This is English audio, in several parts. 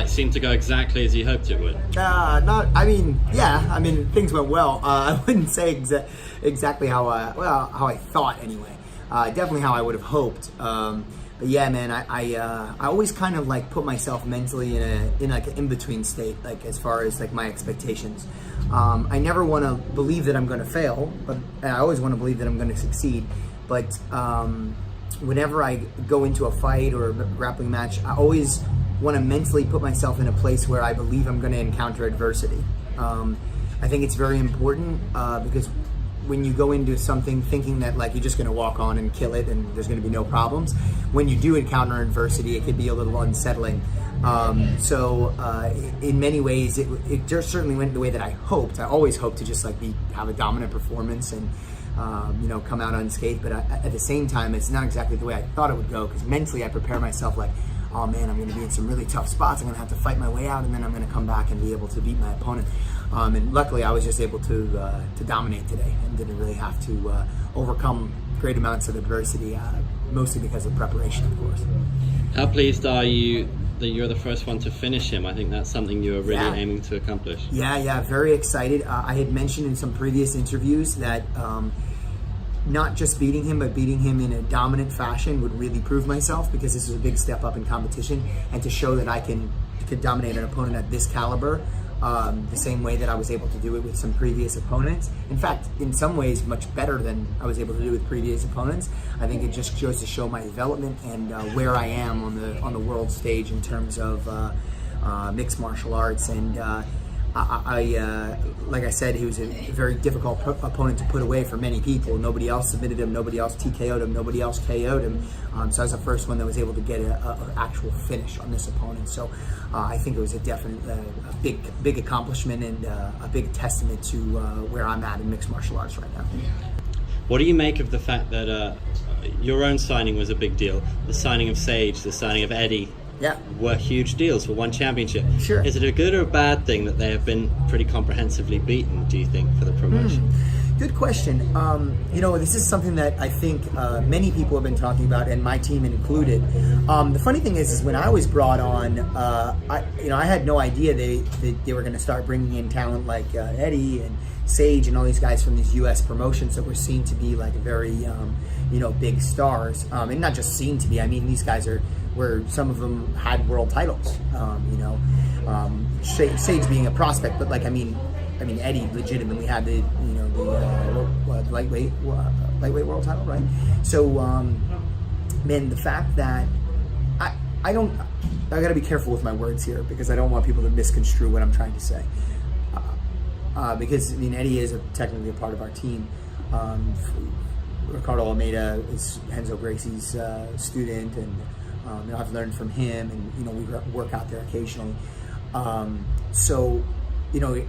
fight seemed to go exactly as you hoped it would? Things went well. I wouldn't say exactly how I thought anyway. Definitely how I would have hoped. But yeah, man, I always kind of like put myself mentally in like an in-between state, like as far as like my expectations. I never want to believe that I'm going to fail, but I always want to believe that I'm going to succeed. But whenever I go into a fight or a grappling match, I always want to mentally put myself in a place where I believe I'm going to encounter adversity. I think it's very important because when you go into something thinking that like you're just going to walk on and kill it and there's going to be no problems, when you do encounter adversity, it can be a little unsettling. In many ways, it just certainly went the way that I hoped. I always hoped to just like have a dominant performance and come out unscathed. But at the same time, it's not exactly the way I thought it would go, because mentally I prepare myself like, oh man, I'm going to be in some really tough spots. I'm going to have to fight my way out, and then I'm going to come back and be able to beat my opponent. And luckily, I was just able to dominate today and didn't really have to overcome great amounts of adversity, mostly because of preparation, of course. How pleased are you that you're the first one to finish him? I think that's something you were really aiming to accomplish. Yeah, very excited. I had mentioned in some previous interviews that not just beating him, but beating him in a dominant fashion would really prove myself, because this is a big step up in competition, and to show that I can dominate an opponent at this caliber the same way that I was able to do it with some previous opponents. In fact, in some ways, much better than I was able to do with previous opponents. I think it just goes to show my development and where I am on the world stage in terms of mixed martial arts. And like I said, he was a very difficult opponent to put away for many people. Nobody else submitted him, nobody else TKO'd him, nobody else KO'd him. So I was the first one that was able to get an actual finish on this opponent. So I think it was a definite, a big accomplishment and a big testament to where I'm at in mixed martial arts right now. What do you make of the fact that your own signing was a big deal? The signing of Sage, the signing of Eddie, were huge deals for one championship. Sure. Is it a good or a bad thing that they have been pretty comprehensively beaten, do you think, for the promotion? Good question. This is something that I think many people have been talking about, and my team included. The funny thing is when I was brought on, I had no idea they were going to start bringing in talent like Eddie and Sage and all these guys from these U.S. promotions that were seen to be like very, big stars. And not just seen to be. I mean, these guys where some of them had world titles. Sage being a prospect, but like I mean Eddie legitimately had the lightweight world title, right? So man, the fact that I gotta be careful with my words here, because I don't want people to misconstrue what I'm trying to say. Because Eddie is technically a part of our team. Ricardo Almeida is Renzo Gracie's student, and I've learned from him, and we work out there occasionally.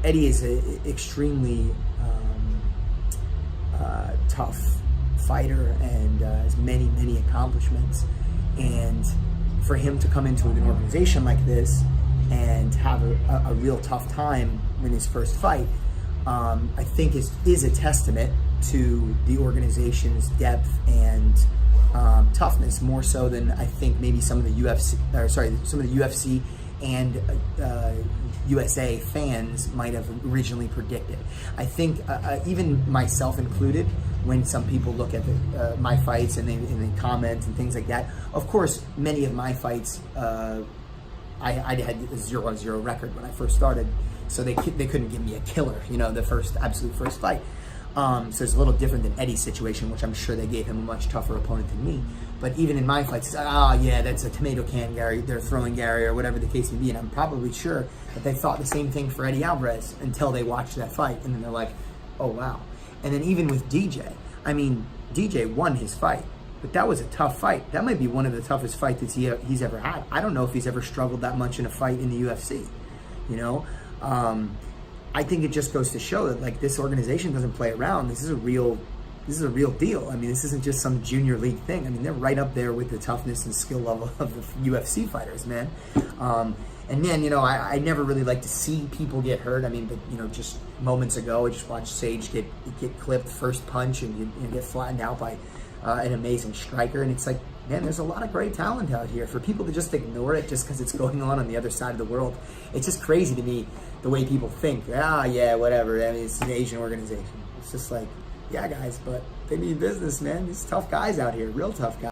Eddie is an extremely tough fighter and has many accomplishments. And for him to come into an organization like this and have a real tough time in his first fight, I think is a testament to the organization's depth and toughness, more so than I think maybe some of the UFC and USA fans might have originally predicted. I think even myself included, when some people look at my fights and they comment and things like that, of course, many of my fights, I had a 0-0 record when I first started, so they couldn't give me a killer, the absolute first fight. So it's a little different than Eddie's situation, which I'm sure they gave him a much tougher opponent than me. But even in my fights, it's that's a tomato can Gary, they're throwing Gary, or whatever the case may be. And I'm probably sure that they thought the same thing for Eddie Alvarez until they watched that fight, and then they're like, oh wow. And then even with DJ, DJ won his fight, but that was a tough fight. That might be one of the toughest fights that he's ever had. I don't know if he's ever struggled that much in a fight in the UFC, I think it just goes to show that like this organization doesn't play around. This is a real deal. This isn't just some junior league thing. They're right up there with the toughness and skill level of the UFC fighters, man. And man, I never really like to see people get hurt. But just moments ago, I just watched Sage get clipped first punch and get flattened out by an amazing striker. And it's like, man, there's a lot of great talent out here. For people to just ignore it just because it's going on the other side of the world, it's just crazy to me the way people think. Yeah, whatever. I mean, it's an Asian organization. It's just like, yeah, guys, but they mean business, man. These tough guys out here, real tough guys.